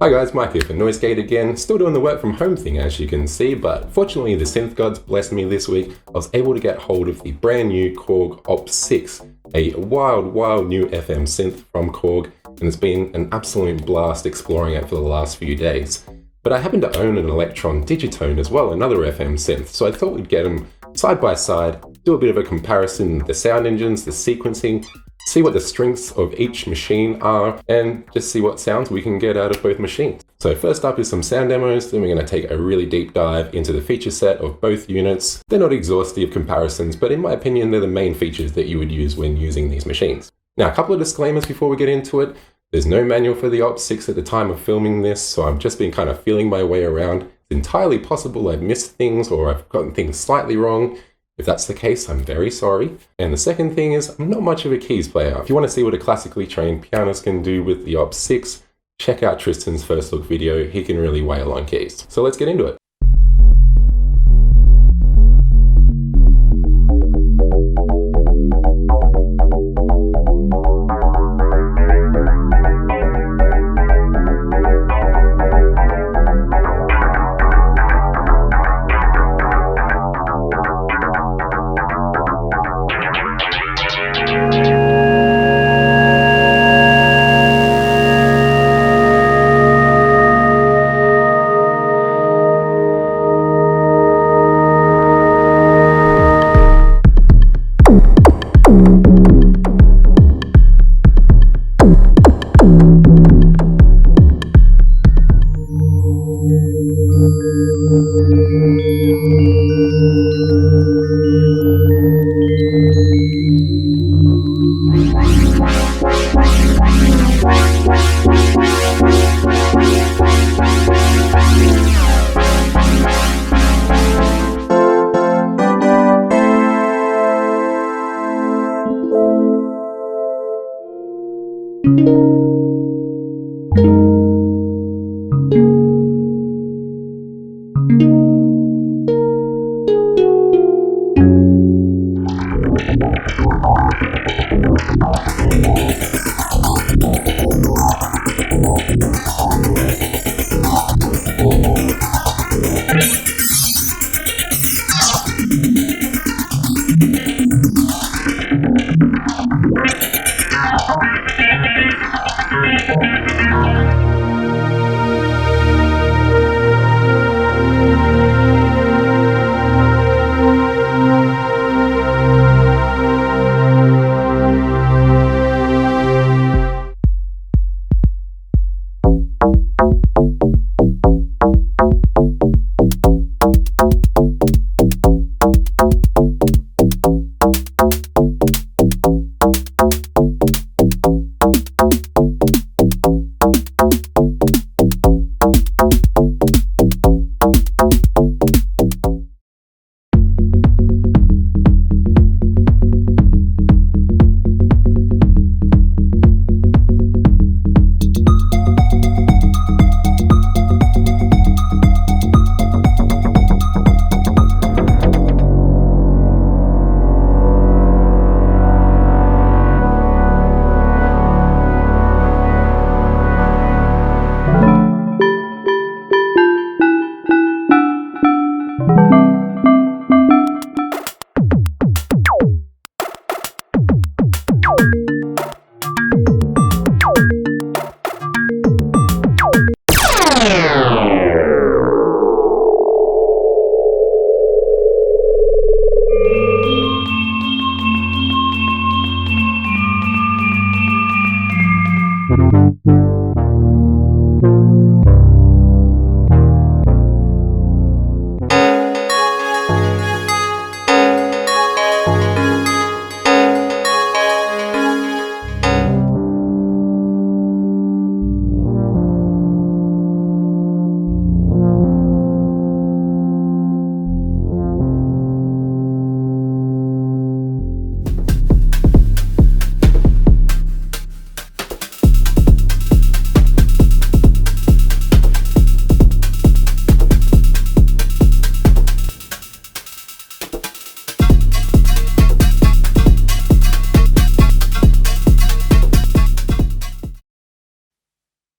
Hi guys, Mike here for NoiseGate again. Still doing the work from home thing as you can see, but fortunately the synth gods blessed me this week. I was able to get hold of the brand new Korg opsix, a wild new FM synth from Korg, and it's been an absolute blast exploring it for the last few days. But I happen to own an Elektron Digitone as well, another FM synth, so I thought we'd get them side by side, do a bit of a comparison, the sound engines, the sequencing, see what the strengths of each machine are, and just see what sounds we can get out of both machines. So first up is some sound demos, then we're going to take a really deep dive into the feature set of both units. They're not exhaustive comparisons, but in my opinion they're the main features that you would use when using these machines. Now, a couple of disclaimers before we get into it. There's no manual for the opsix at the time of filming this, so I've just been kind of feeling my way around. It's entirely possible I've missed things or I've gotten things slightly wrong. If that's the case, I'm very sorry. And the second thing is, I'm not much of a keys player. If you want to see what a classically trained pianist can do with the opsix, check out Tristan's first look video. He can really wail on keys. So let's get into it.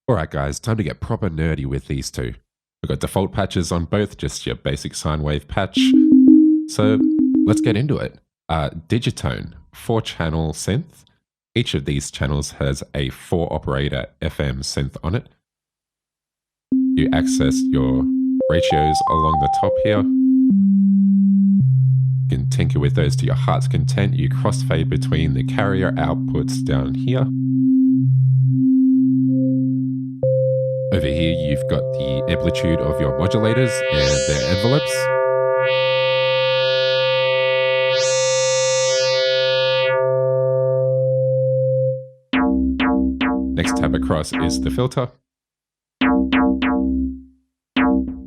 Alright guys, time to get proper nerdy with these two. We've got default patches on both, just your basic sine wave patch. So let's get into it. Digitone, 4-channel synth. Each of these channels has a 4-operator FM synth on it. You access your ratios along the top here. You can tinker with those to your heart's content. You crossfade between the carrier outputs down here. Over here, you've got the amplitude of your modulators and their envelopes. Next tab across is the filter.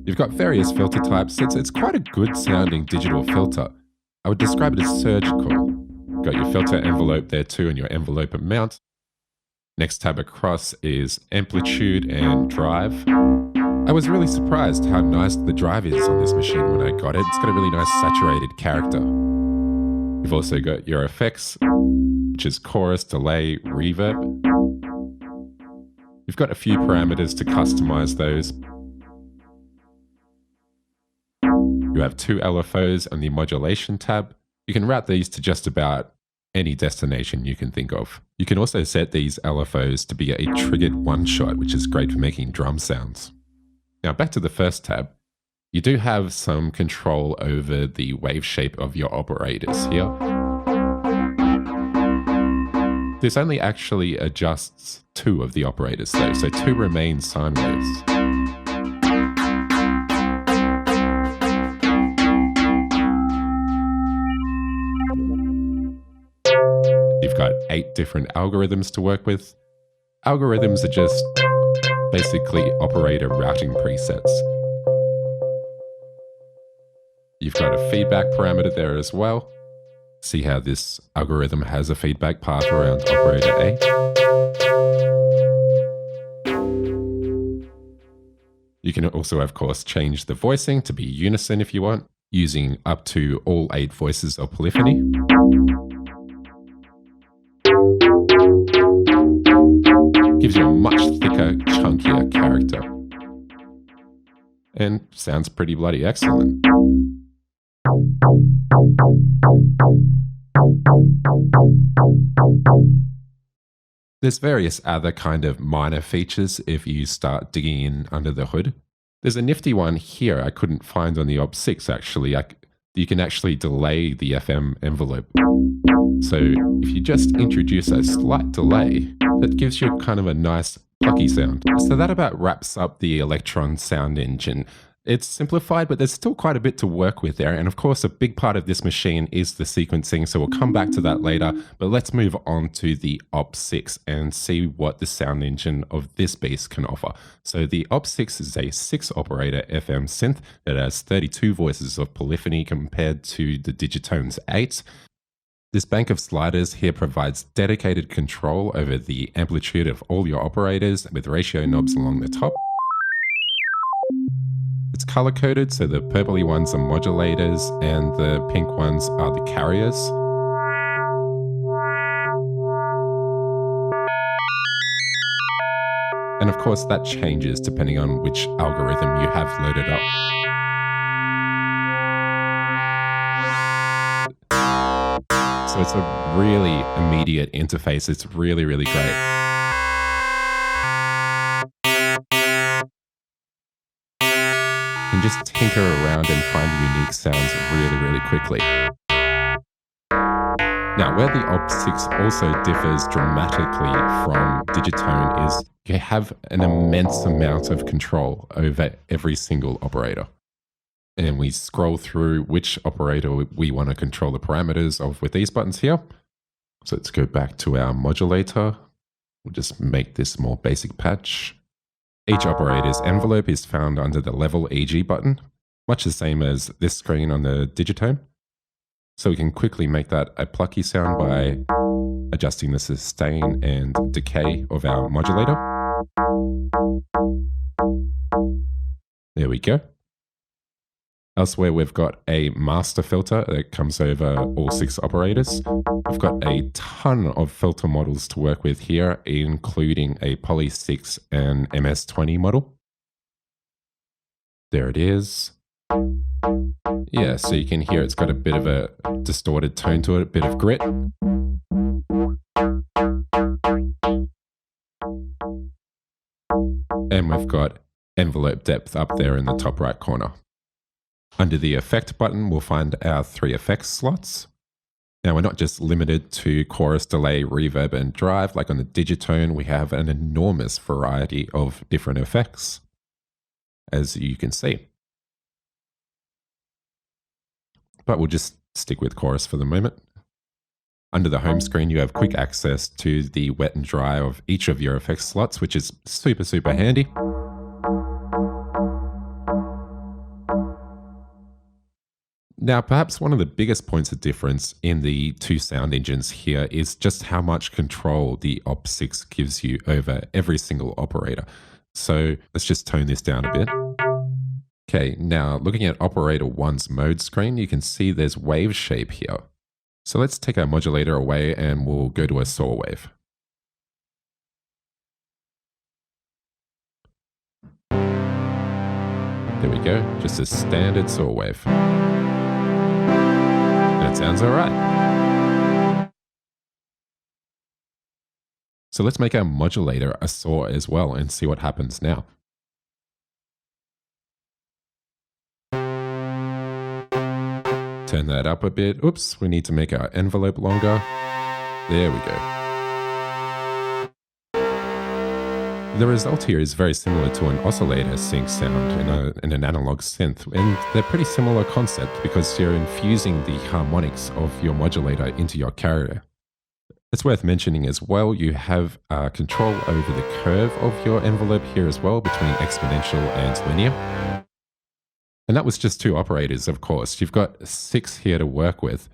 You've got various filter types. It's quite a good sounding digital filter. I would describe it as surgical. Got your filter envelope there too and your envelope amount. Next tab across is amplitude and drive. I was really surprised how nice the drive is on this machine when I got it. It's got a really nice saturated character. You've also got your effects, which is chorus, delay, reverb. You've got a few parameters to customize those. You have 2 LFOs on the modulation tab. You can route these to just about any destination you can think of. You can also set these LFOs to be a triggered one-shot, which is great for making drum sounds. Now back to the first tab. You do have some control over the wave shape of your operators here. This only actually adjusts 2 of the operators though, so 2 remain sine waves. You've got 8 different algorithms to work with. Algorithms are just basically operator routing presets. You've got a feedback parameter there as well. See how this algorithm has a feedback path around operator A. You can also, of course, change the voicing to be unison if you want, using up to all 8 voices of polyphony. Gives you a much thicker, chunkier character. And sounds pretty bloody excellent. There's various other kind of minor features if you start digging in under the hood. There's a nifty one here I couldn't find on the opsix actually. You can actually delay the FM envelope. So if you just introduce a slight delay, that gives you kind of a nice plucky sound. So that about wraps up the Elektron sound engine. It's simplified, but there's still quite a bit to work with there. And of course, a big part of this machine is the sequencing, so we'll come back to that later. But let's move on to the opsix and see what the sound engine of this beast can offer. So the opsix is a 6-operator FM synth that has 32 voices of polyphony compared to the Digitone's 8. This bank of sliders here provides dedicated control over the amplitude of all your operators with ratio knobs along the top. It's color-coded, so the purpley ones are modulators and the pink ones are the carriers. And of course that changes depending on which algorithm you have loaded up. So it's a really immediate interface. It's really, really great. You can just tinker around and find unique sounds really, really quickly. Now, where the opsix also differs dramatically from Digitone is you have an immense amount of control over every single operator. And we scroll through which operator we want to control the parameters of with these buttons here. So let's go back to our modulator. We'll just make this more basic patch. Each operator's envelope is found under the level EG button, much the same as this screen on the Digitone. So we can quickly make that a plucky sound by adjusting the sustain and decay of our modulator. There we go. Elsewhere, we've got a master filter that comes over all 6 operators. We've got a ton of filter models to work with here, including a Poly 6 and MS-20 model. There it is. Yeah, so you can hear it's got a bit of a distorted tone to it, a bit of grit. And we've got envelope depth up there in the top right corner. Under the effect button, we'll find our 3 effects slots. Now, we're not just limited to chorus, delay, reverb, and drive. Like on the Digitone, we have an enormous variety of different effects, as you can see. But we'll just stick with chorus for the moment. Under the home screen, you have quick access to the wet and dry of each of your effects slots, which is super, super handy. Now, perhaps one of the biggest points of difference in the 2 sound engines here is just how much control the opsix gives you over every single operator. So let's just tone this down a bit. Okay, now looking at operator 1's mode screen, you can see there's wave shape here. So let's take our modulator away and we'll go to a saw wave. There we go, just a standard saw wave. That sounds all right. So let's make our modulator a saw as well and see what happens now. Turn that up a bit. Oops, we need to make our envelope longer. There we go. The result here is very similar to an oscillator sync sound in an analog synth, and they're pretty similar concept because you're infusing the harmonics of your modulator into your carrier. It's worth mentioning as well, you have control over the curve of your envelope here as well between exponential and linear. And that was just 2 operators, of course. You've got 6 here to work with.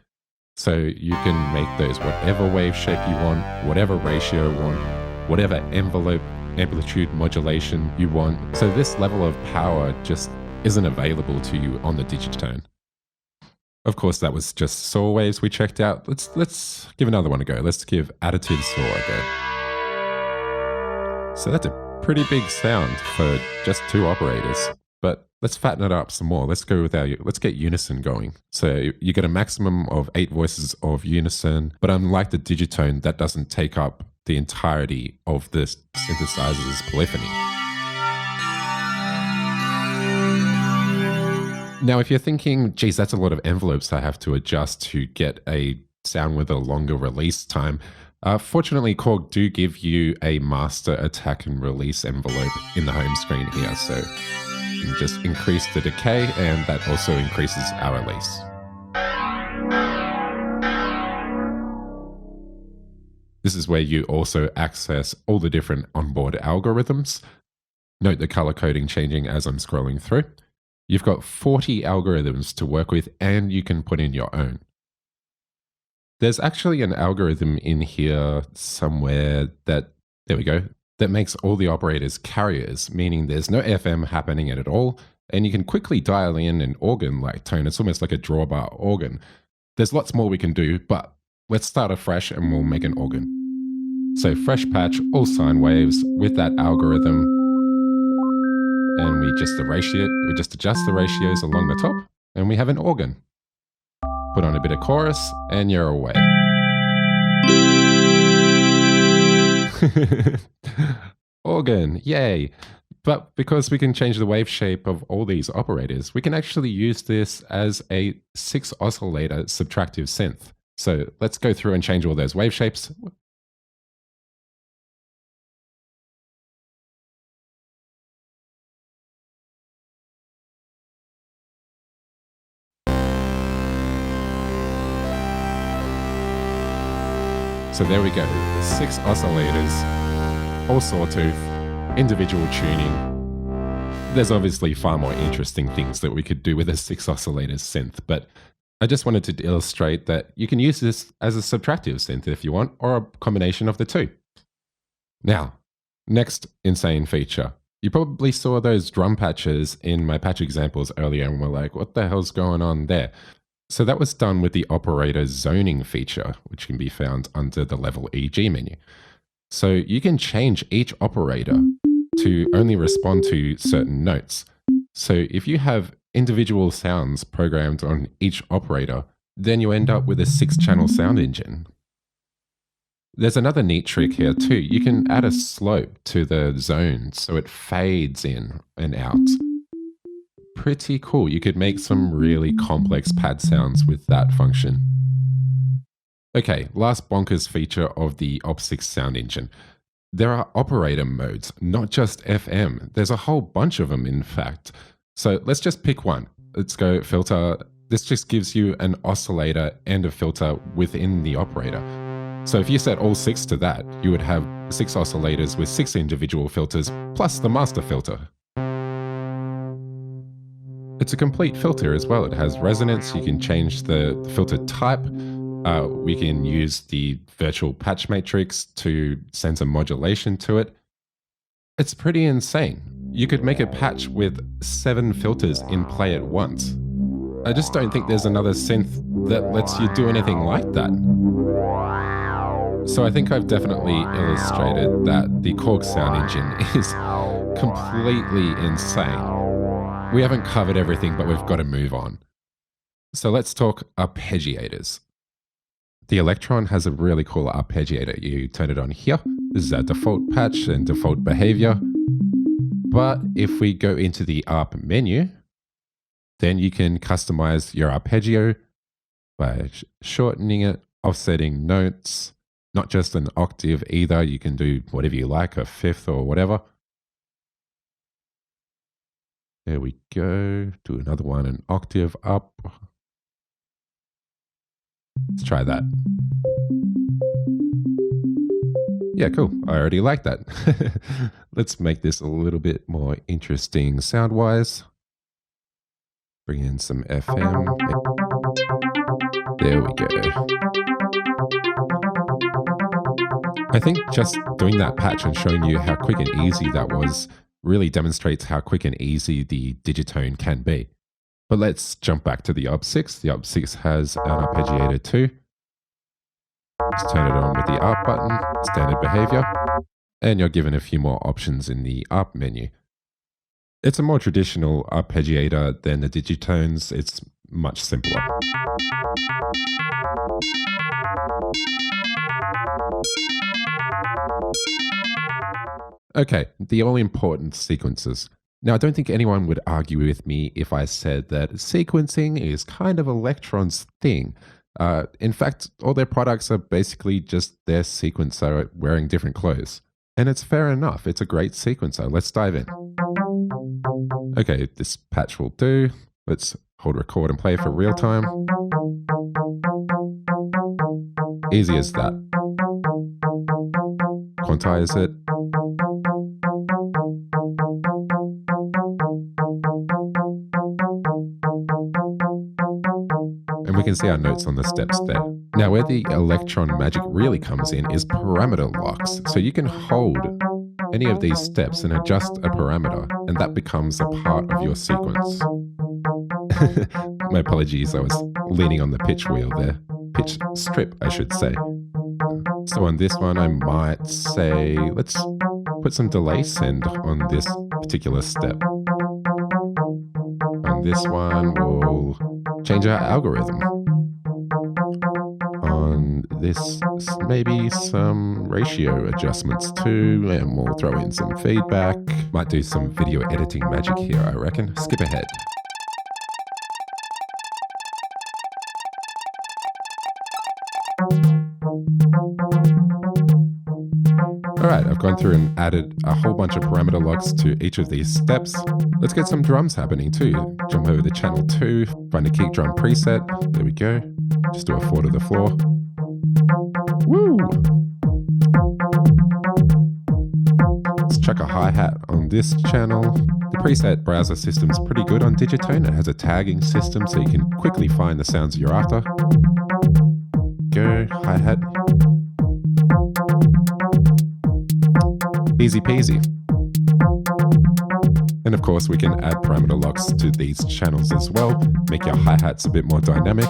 So you can make those whatever wave shape you want, whatever ratio you want, whatever envelope amplitude modulation you want. So this level of power just isn't available to you on the Digitone. Of course, that was just saw waves we checked out. Let's give another one a go. Let's give additive saw a go. So that's a pretty big sound for just 2 operators. But let's fatten it up some more. Let's get unison going. So you get a maximum of 8 voices of unison, but unlike the Digitone, that doesn't take up the entirety of the synthesizer's polyphony. Now, if you're thinking, geez, that's a lot of envelopes I have to adjust to get a sound with a longer release time, fortunately, Korg do give you a master attack and release envelope in the home screen here. So you can just increase the decay, and that also increases our release. This is where you also access all the different onboard algorithms. Note the color coding changing as I'm scrolling through. You've got 40 algorithms to work with, and you can put in your own. There's actually an algorithm in here somewhere that, there we go, that makes all the operators carriers, meaning there's no FM happening at all, and you can quickly dial in an organ-like tone. It's almost like a drawbar organ. There's lots more we can do, but let's start afresh and we'll make an organ. So fresh patch, all sine waves with that algorithm. And we just adjust the ratios along the top, and we have an organ. Put on a bit of chorus, and you're away. Organ, yay. But because we can change the wave shape of all these operators, we can actually use this as a 6 oscillator subtractive synth. So let's go through and change all those wave shapes. So there we go, 6 oscillators, all sawtooth, individual tuning. There's obviously far more interesting things that we could do with a 6 oscillators synth, but I just wanted to illustrate that you can use this as a subtractive synth if you want, or a combination of the two. Now, next insane feature. You probably saw those drum patches in my patch examples earlier and were like, what the hell's going on there? So that was done with the operator zoning feature, which can be found under the level EG menu. So you can change each operator to only respond to certain notes. So if you have individual sounds programmed on each operator, then you end up with a 6-channel sound engine. There's another neat trick here too. You can add a slope to the zone so it fades in and out. Pretty cool. You could make some really complex pad sounds with that function. Okay, last bonkers feature of the opsix sound engine. There are operator modes, not just FM. There's a whole bunch of them, in fact. So let's just pick one. Let's go filter. This just gives you an oscillator and a filter within the operator. So if you set all 6 to that, you would have 6 oscillators with 6 individual filters, plus the master filter. It's a complete filter as well. It has resonance. You can change the filter type. We can use the virtual patch matrix to send some modulation to it. It's pretty insane. You could make a patch with 7 filters in play at once. I just don't think there's another synth that lets you do anything like that. So I think I've definitely illustrated that the Korg sound engine is completely insane. We haven't covered everything, but we've got to move on. So let's talk arpeggiators. The Elektron has a really cool arpeggiator. You turn it on here. This is our default patch and default behavior. But if we go into the ARP menu, then you can customize your arpeggio by shortening it, offsetting notes, not just an octave either. You can do whatever you like, a fifth or whatever. There we go. Do another one, an octave up. Let's try that. Yeah, cool. I already like that. Let's make this a little bit more interesting sound-wise. Bring in some FM. There we go. I think just doing that patch and showing you how quick and easy that was really demonstrates how quick and easy the Digitone can be. But let's jump back to the opsix. The opsix has an arpeggiator too. Just turn it on with the ARP button, standard behavior, and you're given a few more options in the ARP menu. It's a more traditional arpeggiator than the Digitones. It's much simpler. Okay, the all-important sequences. Now, I don't think anyone would argue with me if I said that sequencing is kind of Elektron's thing. In fact, all their products are basically just their sequencer wearing different clothes. And it's fair enough. It's a great sequencer. Let's dive in. Okay, this patch will do. Let's hold record and play for real time. Easy as that. Quantize it. And we can see our notes on the steps there. Now, where the Elektron magic really comes in is parameter locks. So you can hold any of these steps and adjust a parameter, and that becomes a part of your sequence. My apologies, I was leaning on the pitch wheel there. Pitch strip, I should say. So on this one, I might say, let's put some delay send on this particular step. On this one, we'll change our algorithm. On this, maybe some ratio adjustments too, and we'll throw in some feedback. Might do some video editing magic here, I reckon. Skip ahead. Alright, I've gone through and added a whole bunch of parameter locks to each of these steps. Let's get some drums happening too. Jump over to channel 2, find a kick drum preset. There we go. Just do a 4 to the floor. Woo! Let's chuck a hi-hat on this channel. The preset browser system's pretty good on Digitone. It has a tagging system so you can quickly find the sounds you're after. Go, hi-hat. Easy peasy. And of course, we can add parameter locks to these channels as well, make your hi-hats a bit more dynamic.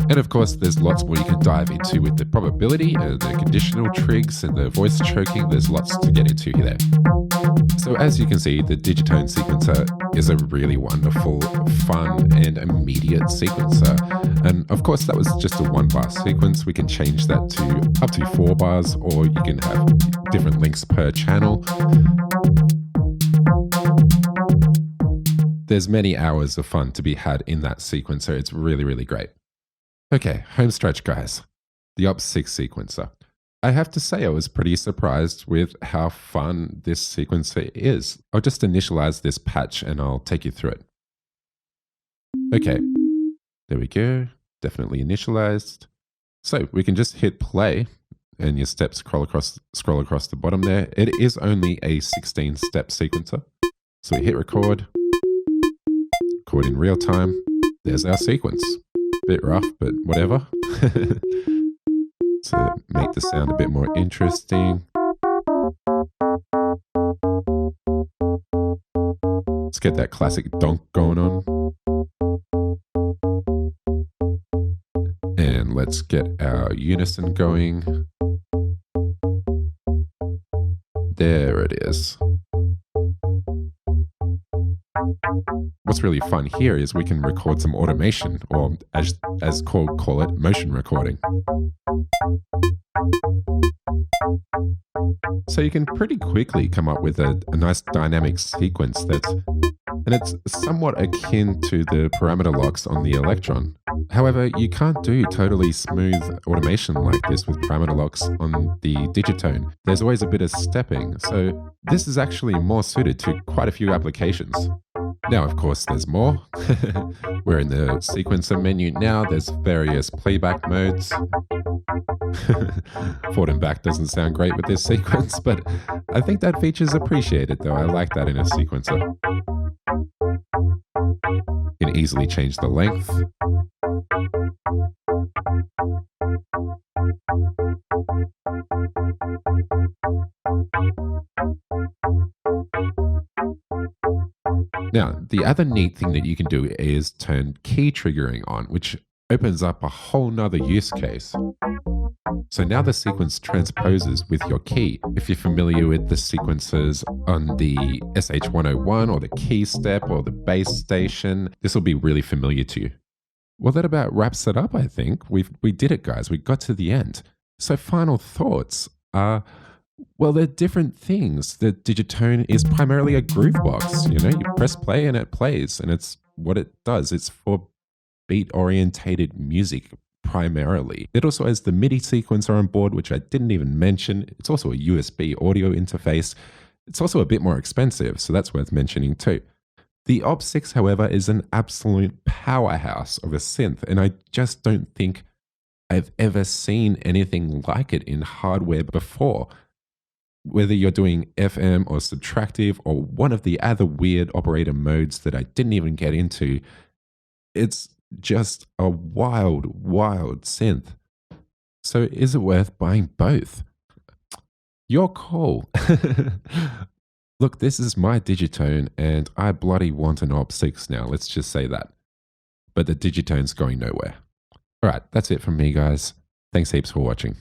And of course, there's lots more you can dive into with the probability, the conditional trigs, and the voice choking. There's lots to get into there. So as you can see, the Digitone sequencer is a really wonderful, fun, and immediate sequencer. And of course, that was just a 1-bar sequence. We can change that to up to 4 bars, or you can have different lengths per channel. There's many hours of fun to be had in that sequencer. It's really, really great. Okay, home stretch, guys. The opsix sequencer. I have to say I was pretty surprised with how fun this sequencer is. I'll just initialize this patch and I'll take you through it. Okay, there we go. Definitely initialized. So we can just hit play and your steps scroll across the bottom there. It is only a 16-step sequencer. So we hit record in real time. There's our sequence. Bit rough, but whatever. To make the sound a bit more interesting. Let's get that classic donk going on. And let's get our unison going. There it is. What's really fun here is we can record some automation, or as Korg call it, motion recording. So you can pretty quickly come up with a nice dynamic sequence and it's somewhat akin to the parameter locks on the Elektron. However, you can't do totally smooth automation like this with parameter locks on the Digitone. There's always a bit of stepping, so this is actually more suited to quite a few applications. Now, of course, there's more. We're in the sequencer menu now. There's various playback modes. Forward and back doesn't sound great with this sequence, but I think that feature's appreciated, though. I like that in a sequencer. You can easily change the length. Now, the other neat thing that you can do is turn key triggering on, which opens up a whole nother use case. So now the sequence transposes with your key. If you're familiar with the sequences on the SH101 or the key step or the bass station, this will be really familiar to you. Well, that about wraps it up, I think. We did it, guys. We got to the end. So final thoughts are, well, they're different things. The Digitone is primarily a groove box. You press play and it plays, and it's what it does. It's for beat-orientated music primarily. It also has the MIDI sequencer on board, which I didn't even mention. It's also a USB audio interface. It's also a bit more expensive, so that's worth mentioning too. The opsix, however, is an absolute powerhouse of a synth, and I just don't think I've ever seen anything like it in hardware before. Whether you're doing FM or subtractive or one of the other weird operator modes that I didn't even get into, it's just a wild, wild synth. So is it worth buying both? Your call. Look, this is my Digitone and I bloody want an opsix now, let's just say that. But the Digitone's going nowhere. Alright, that's it from me, guys. Thanks heaps for watching.